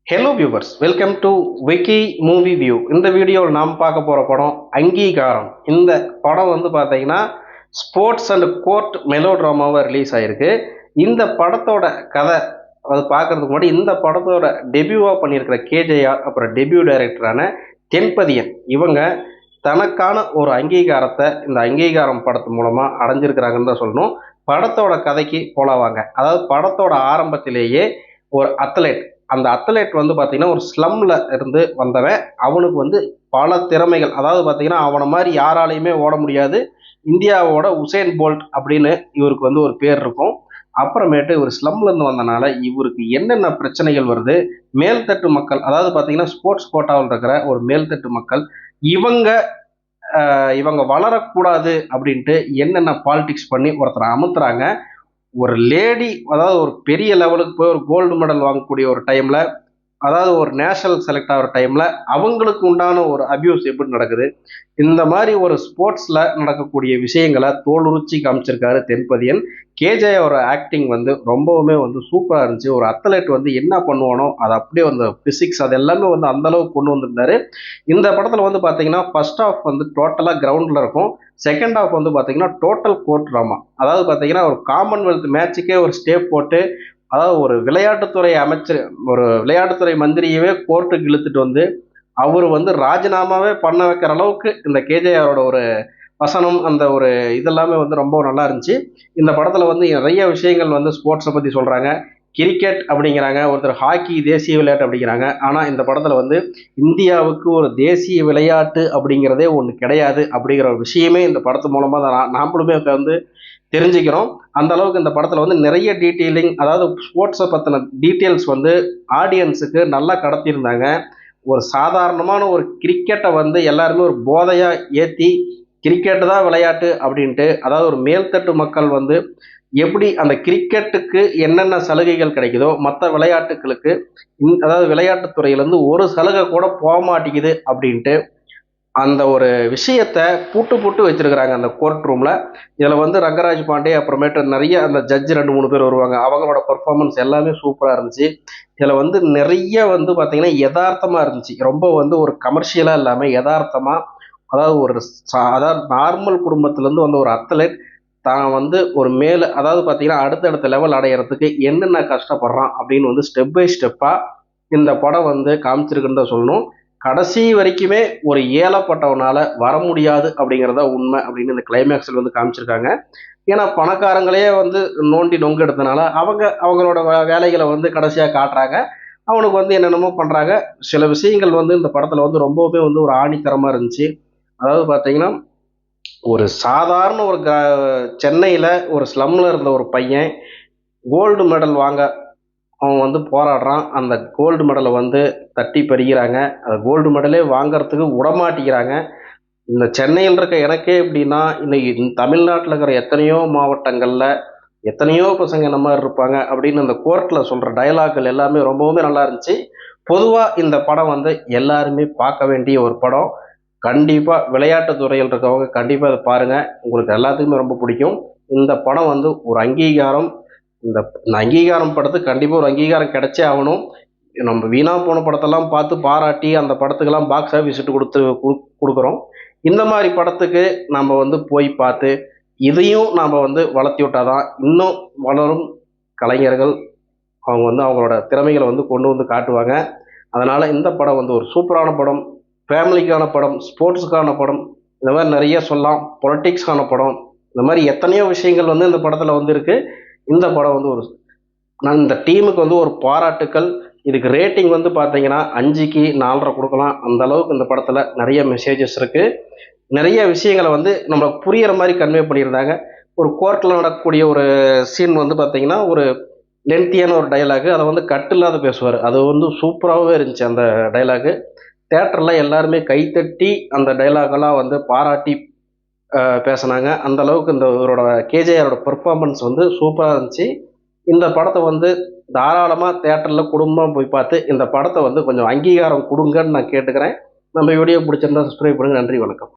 Hello viewers, welcome to Vicky movie view. இந்த வீடியோவில் நாம் பார்க்க போகிற படம் அங்கீகாரம். இந்த படம் வந்து பார்த்தீங்கன்னா ஸ்போர்ட்ஸ் அண்ட் கோர்ட் மெலோ ட்ராமாவாக ரிலீஸ் ஆகிருக்கு. இந்த படத்தோட கதை அது பார்க்குறதுக்கு முன்னாடி இந்த படத்தோட டெபியூவாக பண்ணியிருக்கிற கேஜேஆர், அப்புறம் டெபியூ டைரக்டரான தென்பதியன், இவங்க தனக்கான ஒரு அங்கீகாரத்தை இந்த அங்கீகாரம் படத்து மூலமாக அடைஞ்சிருக்கிறாங்கன்னு தான் சொல்லணும். படத்தோட கதைக்கு போலவாங்க. அதாவது படத்தோட ஆரம்பத்திலேயே ஒரு அத்லெட், அந்த அத்லெட் வந்து பார்த்தீங்கன்னா ஒரு ஸ்லம்மில் இருந்து வந்தவன். அவனுக்கு வந்து பல திறமைகள், அதாவது பார்த்தீங்கன்னா அவனை மாதிரி யாராலையுமே ஓட முடியாது. இந்தியாவோட உசேன் போல்ட் அப்படின்னு இவருக்கு வந்து ஒரு பேர் இருக்கும். அப்புறமேட்டு இவர் ஸ்லம்லேருந்து வந்தனால இவருக்கு என்னென்ன பிரச்சனைகள் வருது, மேல்தட்டு மக்கள், அதாவது பார்த்தீங்கன்னா ஸ்போர்ட்ஸ் கோட்டாவில் இருக்கிற ஒரு மேல்தட்டு மக்கள், இவங்க இவங்க வளரக்கூடாது அப்படின்ட்டு என்னென்ன பாலிடிக்ஸ் பண்ணி ஒருத்தரை அமுத்துறாங்க. ஒரு லேடி, அதாவது ஒரு பெரிய லெவலுக்கு போய் ஒரு கோல்டு மெடல் வாங்கக்கூடிய ஒரு டைமில், அதாவது ஒரு நேஷனல் செலக்ட் ஆகிற டைமில் அவங்களுக்கு உண்டான ஒரு அபியூஸ் எப்படி நடக்குது, இந்த மாதிரி ஒரு ஸ்போர்ட்ஸில் நடக்கக்கூடிய விஷயங்களை தோலுரிச்சி காமிச்சிருக்காரு தென்பதியன். கேஜேயோட ஆக்டிங் வந்து ரொம்பவுமே வந்து சூப்பராக இருந்துச்சு. ஒரு அத்லெட் வந்து என்ன பண்ணுவானோ அதை அப்படியே வந்து ஃபிசிக்ஸ் அது எல்லாமே வந்து அந்தளவுக்கு கொண்டு வந்திருந்தாரு. இந்த படத்தில் வந்து பார்த்தீங்கன்னா ஃபர்ஸ்ட் ஆஃப் வந்து டோட்டலாக கிரவுண்டில் இருக்கும். செகண்ட் ஆஃப் வந்து பார்த்தீங்கன்னா டோட்டல் கோர்ட் ட்ராமா. அதாவது பார்த்தீங்கன்னா ஒரு காமன்வெல்த் மேட்சுக்கே ஒரு ஸ்டேப் போட்டு, அதாவது ஒரு விளையாட்டுத்துறை அமைச்சர், ஒரு விளையாட்டுத்துறை மந்திரியவே கோர்ட்டுக்கு இழுத்துட்டு வந்து அவர் வந்து ராஜினாமாவே பண்ண வைக்கிற அளவுக்கு இந்த கேஜேஆரோட ஒரு வசனம், அந்த ஒரு இதெல்லாமே வந்து ரொம்ப நல்லா இருந்துச்சு. இந்த படத்தில் வந்து நிறைய விஷயங்கள் வந்து ஸ்போர்ட்ஸை பற்றி சொல்கிறாங்க. கிரிக்கெட் அப்படிங்கிறாங்க, ஒருத்தர் ஹாக்கி தேசிய விளையாட்டு அப்படிங்கிறாங்க. ஆனால் இந்த படத்தில் வந்து இந்தியாவுக்கு ஒரு தேசிய விளையாட்டு அப்படிங்கிறதே ஒன்று கிடையாது அப்படிங்கிற ஒரு விஷயமே இந்த படத்து மூலமாக தான் நாமளுமே வந்து தெரிஞ்சுக்கிறோம். அந்த அளவுக்கு இந்த படத்தில் வந்து நிறைய டீட்டெயிலிங், அதாவது ஸ்போர்ட்ஸை பற்றின டீட்டெயில்ஸ் வந்து ஆடியன்ஸுக்கு நல்லா கடத்தியிருந்தாங்க. ஒரு சாதாரணமான ஒரு கிரிக்கெட்டை வந்து எல்லாருமே ஒரு போதையாக ஏற்றி கிரிக்கெட்டு தான் விளையாட்டு அப்படின்ட்டு, அதாவது ஒரு மேல்தட்டு மக்கள் வந்து எப்படி அந்த கிரிக்கெட்டுக்கு என்னென்ன சலுகைகள் கிடைக்குதோ மற்ற விளையாட்டுகளுக்கு அதாவது விளையாட்டுத்துறையிலேருந்து ஒரு சலுகை கூட போக மாட்டேங்குது அப்படின்ட்டு அந்த ஒரு விஷயத்த பூட்டு பூட்டு வச்சிருக்கிறாங்க அந்த கோர்ட் ரூமில். இதில் வந்து ரங்கராஜ் பாண்டே, அப்புறமேட்டு நிறைய அந்த ஜட்ஜ் 2-3 பேர் வருவாங்க. அவங்களோட பர்ஃபார்மன்ஸ் எல்லாமே சூப்பராக இருந்துச்சு. இதில் வந்து நிறைய வந்து பார்த்தீங்கன்னா யதார்த்தமாக இருந்துச்சு. ரொம்ப வந்து ஒரு கமர்ஷியலாக இல்லாமல் யதார்த்தமாக, அதாவது ஒரு அதாவது நார்மல் குடும்பத்திலேருந்து வந்த ஒரு அத்லெட் தான் வந்து ஒரு மேலே, அதாவது பார்த்தீங்கன்னா அடுத்தடுத்த லெவல் அடையிறதுக்கு என்னென்ன கஷ்டப்படுறான் அப்படின்னு வந்து ஸ்டெப் பை ஸ்டெப்பாக இந்த படம் வந்து காமிச்சிருக்குன்னு தான் சொல்லணும். கடைசி வரைக்குமே ஒரு ஏழப்பட்டவனால வர முடியாது அப்படிங்கிறத உண்மை அப்படின்னு இந்த கிளைமேக்ஸில் வந்து காமிச்சிருக்காங்க. ஏன்னா பணக்காரங்களே வந்து நோண்டி நொங்கு எடுத்தனால அவங்களோட வேலைகளை வந்து கடைசியாக காட்டுறாங்க. அவனுக்கு வந்து என்னென்னமோ பண்ணுறாங்க. சில விஷயங்கள் வந்து இந்த படத்தில் வந்து ரொம்பவே வந்து ஒரு ஆணித்தரமாக இருந்துச்சு. அதாவது பார்த்தீங்கன்னா ஒரு சாதாரண ஒரு சென்னையில் ஒரு ஸ்லம்மில் இருந்த ஒரு பையன் கோல்டு மெடல் வாங்க அவன் வந்து போராடுறான். அந்த கோல்டு மெடலை வந்து தட்டி பறிக்கிறாங்க. அந்த கோல்டு மெடலே வாங்கிறதுக்கு விடமாட்டிக்கிறாங்க. இந்த சென்னையில் இருக்க எனக்கே எப்படின்னா, இன்னைக்கு தமிழ்நாட்டில் இருக்கிற எத்தனையோ மாவட்டங்களில் எத்தனையோ பசங்க இந்த மாதிரி இருப்பாங்க அப்படின்னு அந்த கோர்ட்டில் சொல்கிற டயலாக்கள் எல்லாமே ரொம்பவுமே நல்லா இருந்துச்சு. பொதுவாக இந்த படம் வந்து எல்லாருமே பார்க்க வேண்டிய ஒரு படம். கண்டிப்பாக விளையாட்டு துறையில் இருக்கவங்க கண்டிப்பாக அதை பாருங்கள், உங்களுக்கு எல்லாத்துக்குமே ரொம்ப பிடிக்கும். இந்த படம் வந்து ஒரு அங்கீகாரம். இந்த அங்கீகாரம் படத்துக்கு கண்டிப்பாக ஒரு அங்கீகாரம் கிடைச்சே ஆகணும். நம்ம வீணாக போன படத்தெல்லாம் பார்த்து பாராட்டி அந்த படத்துக்கெல்லாம் பாக்ஸ் ஆஃபீஸ் விட்டு கொடுக்குறோம். இந்த மாதிரி படத்துக்கு நம்ம வந்து போய் பார்த்து இதையும் நாம் வந்து வளர்த்தி விட்டாதான் இன்னும் வளரும் கலைஞர்கள் அவங்க வந்து அவங்களோட திறமைகளை வந்து கொண்டு வந்து காட்டுவாங்க. அதனால் இந்த படம் வந்து ஒரு சூப்பரான படம், ஃபேமிலிக்கான படம், ஸ்போர்ட்ஸுக்கான படம், இந்த மாதிரி நிறைய சொல்லலாம், பொலிட்டிக்ஸ்க்கான படம், இந்த மாதிரி எத்தனையோ விஷயங்கள் வந்து இந்த படத்தில் வந்து இருக்குது. இந்த படம் வந்து நான் இந்த டீமுக்கு வந்து ஒரு பாராட்டுக்கள். இதுக்கு ரேட்டிங் வந்து பார்த்தீங்கன்னா 5க்கு 4.5 கொடுக்கலாம். அந்த அளவுக்கு இந்த படத்தில் நிறைய மெசேஜஸ் இருக்குது. நிறைய விஷயங்களை வந்து நம்மளுக்கு புரிகிற மாதிரி கன்வே பண்ணியிருந்தாங்க. ஒரு கோர்ட்டில் நடக்கக்கூடிய ஒரு சீன் வந்து பார்த்தீங்கன்னா ஒரு லென்த்தியான ஒரு டைலாகு, அதை வந்து கட்டில்லாத பேசுவார். அது வந்து சூப்பராகவே இருந்துச்சு அந்த டைலாகு. தேட்டரில் எல்லாருமே கைத்தட்டி அந்த டைலாகெல்லாம் வந்து பாராட்டி பேசினாங்க. அந்த அளவுக்கு இந்த இவரோட கேஜேஆரோட பெர்ஃபார்மன்ஸ் வந்து சூப்பராக இருந்துச்சு. இந்த படத்தை வந்து தாராளமாக தேட்டரில் குடும்பமாக போய் பார்த்து இந்த படத்தை வந்து கொஞ்சம் அங்கீகாரம் கொடுங்கன்னு நான் கேட்டுக்கிறேன். நம்ம வீடியோ பிடிச்சிருந்தா சப்ஸ்கிரைப் பண்ணுங்கள். நன்றி, வணக்கம்.